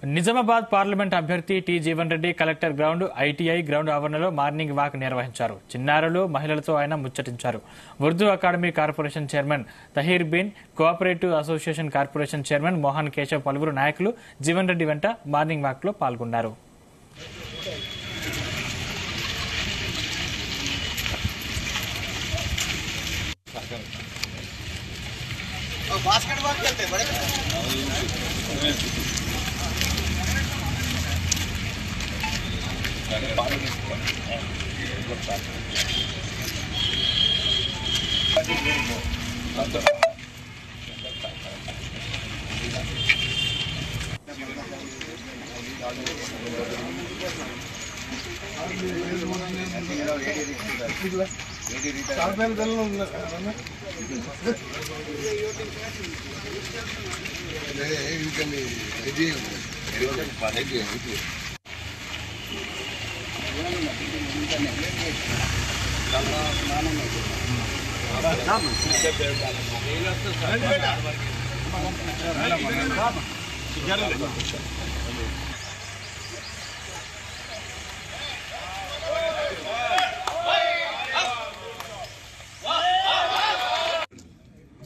Nizamabad parliament అభ్యర్థి T Jeevan Reddy collector ground ITI ground ఆవరణలో morning walk నిర్వహించారు. చిన్నారులు మహిళలతో ఆయన ముచ్చటించారు. Urdu academy corporation chairman Tahir Bin, cooperative association corporation chairman Mohan Keshav పలువురు నాయకులు జీవన్ రెడ్డి వెంట మార్నింగ్ వాక్ లో పాల్గొన్నారు.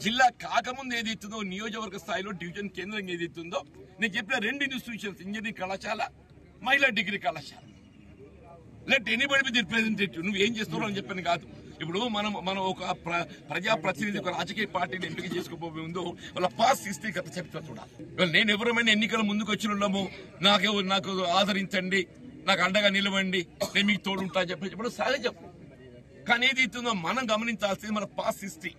జిల్లా కాకముందు ఏదైతుందో నియోజకవర్గ స్థాయిలో డివిజన్ కేంద్రం ఏదైతుందో నేను చెప్పిన రెండు ఇన్స్టిట్యూషన్స్, ఇంజనీరింగ్ కళాశాల, మహిళా డిగ్రీ కళాశాల. Let anybody be the representative. నువ్వు ఏం చేస్తున్నావు అని చెప్పని కాదు. ఇప్పుడు మనం ఒక ప్రజాప్రతినిధి, ఒక రాజకీయ పార్టీని ఎంపిక చేసుకోబోయే ముందు వాళ్ళ పాస్ట్ హిస్టరీ గత చరిత్ర చూడాలి. నేను ఎవరైనా ఎన్నికల ముందుకు వచ్చి ఉన్నాము, నాకు ఆదరించండి, నాకు అండగా నిలవండి, నేను మీకు తోడుంటా చెప్పడం సహజం. కానీ ఏదైతుందో మనం గమనించాల్సింది మన పాస్ట్ హిస్టరీ,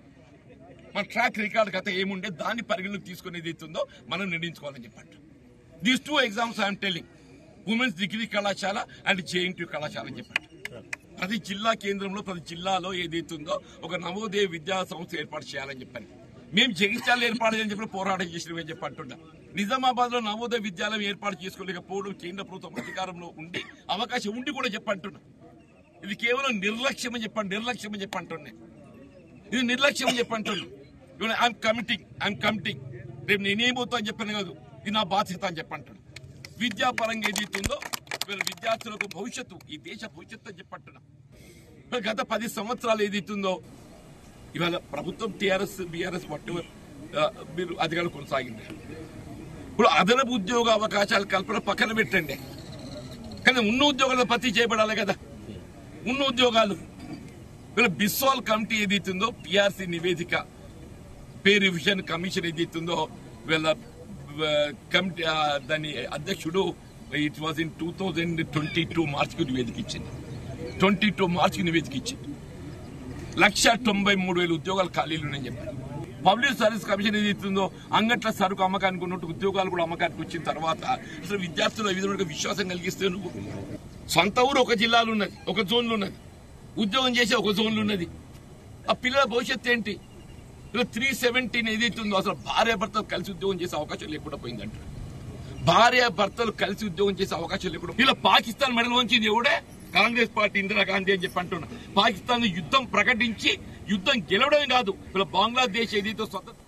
మన ట్రాక్ రికార్డ్ గత ఏముండే దాన్ని పరిగణలోకి తీసుకుని ఏదైతుందో మనం నిర్ణయించుకోవాలని చెప్పండి. These two exams I'm telling, women's degree కళాశాల అండ్ జేఎన్టీయూ కళాశాల అని చెప్పండి. ప్రతి జిల్లా కేంద్రంలో, ప్రతి జిల్లాలో ఏదైతుందో ఒక నవోదయ విద్యా సంస్థ ఏర్పాటు చేయాలని చెప్పండి. మేము జగిత్యాల ఏర్పాటు చేయాలని చెప్పి పోరాటం చేసినవి చెప్పి అంటున్నా. నిజామాబాద్ లో నవోదయ విద్యాలయం ఏర్పాటు చేసుకోలేకపోవడం కేంద్ర ప్రభుత్వం అధికారంలో ఉండి అవకాశం ఉండి కూడా చెప్పంటున్నా. ఇది కేవలం నిర్లక్ష్యం అని చెప్పంటున్నా. ఇది నిర్లక్ష్యం అని చెప్పంటున్నా. ఐఎమ్ కమిటింగ్ రేపు నేనేమవుతా అని చెప్పాను కాదు, ఇది నా బాధ్యత అని చెప్పంటున్నా. విద్యాపరంగా ఏదైతుందో వీళ్ళ విద్యార్థులకు భవిష్యత్తు, ఈ దేశ భవిష్యత్తు అని చెప్పంటున్నా. గత 10 సంవత్సరాలు ఏదైతుందో ఇవాళ ప్రభుత్వం టీఆర్ఎస్ బీఆర్ఎస్ మీరు అధికారులు కొనసాగింది. ఇప్పుడు అదనపు ఉద్యోగ అవకాశాలు కల్పన పక్కన పెట్టండి, కానీ ఉన్న ఉద్యోగాలు భర్తీ చేయబడాలి కదా. ఉన్న ఉద్యోగాలు వీళ్ళ బిస్వాల్ కమిటీ ఏదైతుందో పిఆర్సీ నివేదిక, పే రివిజన్ కమిషన్ ఏదైతుందో వీళ్ళ కమిటీ దాని అధ్యక్షుడు ఇట్ వాజ్ ఇన్ 2022 మార్చికి నివేదిక ఇచ్చింది. 22 మార్చికి నివేదిక ఇచ్చింది. 193,000 ఉద్యోగాలు ఖాళీలు ఉన్నాయని చెప్పారు. పబ్లిక్ సర్వీస్ కమిషన్ ఏదైతుందో అంగట్ల సరుకు అమ్మకానికి ఉన్నట్టు ఉద్యోగాలు కూడా అమ్మకానికి వచ్చిన తర్వాత అసలు విద్యార్థులు ఈ విధంగా విశ్వాసం కలిగిస్తే నువ్వు సొంత ఊరు ఒక జిల్లాలో ఉన్నది, ఒక జోన్లో ఉన్నది, ఉద్యోగం చేసే ఒక జోన్లో ఉన్నది, ఆ పిల్లల భవిష్యత్తు ఏంటి? 317 ఏదైతుందో అసలు భార్యాభర్తలు కలిసి ఉద్యోగం చేసే అవకాశం లేకుండా పోయిందంట. భార్యాభర్తలు కలిసి ఉద్యోగం చేసే అవకాశం లేకుండా ఇలా పాకిస్తాన్ మెడల్ వంచింది ఎవడే? కాంగ్రెస్ పార్టీ, ఇందిరాగాంధీ అని చెప్పి అంటున్నా. పాకిస్తాన్ యుద్ధం ప్రకటించి యుద్ధం గెలవడమే కాదు, ఇలా బంగ్లాదేశ్ ఏదైతే స్వతంత్ర